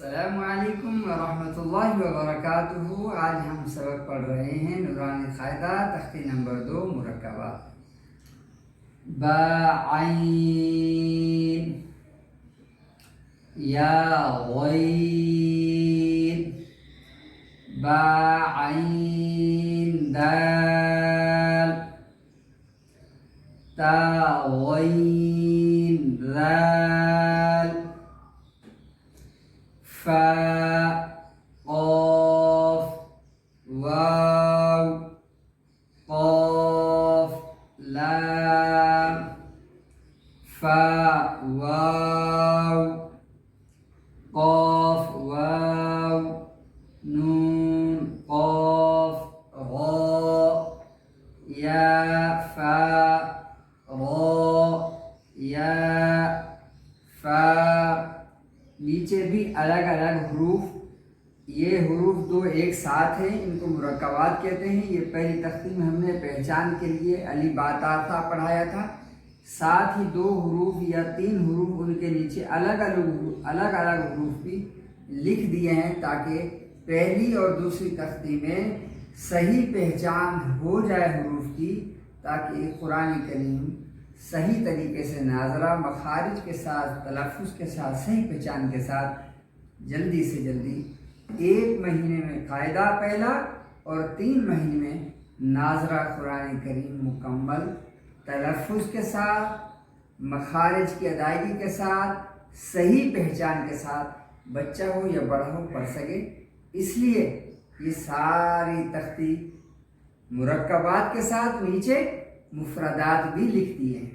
अस्सलामुअलैकुम वरहमतुल्लाहि वबरकातुहू। आज हम सबक पढ़ रहे हैं नूरानी क़ायदा तख्ती नंबर 2 मुरक्कबात। बा आइन या गैन, बा आइन दाल, ता गैन दाल, फा क़ाफ वाव क़ाफ लाम, फा वाव क़ाफ वाव नून क़ाफ ग़ा, या फा ग़ा या फा। नीचे भी अलग अलग हरूफ, ये हरूफ दो एक साथ हैं, इनको मुरक्कबात कहते हैं। ये पहली तख्ती में हमने पहचान के लिए अली बाता था पढ़ाया था। साथ ही दो हरूफ या तीन हरूफ उनके नीचे अलग अलग हरूफ भी लिख दिए हैं ताकि पहली और दूसरी तख्ती में सही पहचान हो जाए हरूफ की, ताकि कुरान करीम सही तरीके से नाजरा मखारिज के साथ तलफ़्फ़ुज़ के साथ सही पहचान के साथ जल्दी से जल्दी 1 महीने में कायदा पहला और 3 महीने में नाजरा कुरान करीम मुकम्मल तलफ़्फ़ुज़ के साथ मखारिज की अदायगी के साथ सही पहचान के साथ बच्चा हो या बड़ा हो पढ़ सके। इसलिए ये सारी तख्ती मुरक्कबात के साथ नीचे मुफरदात भी लिख दिए हैं।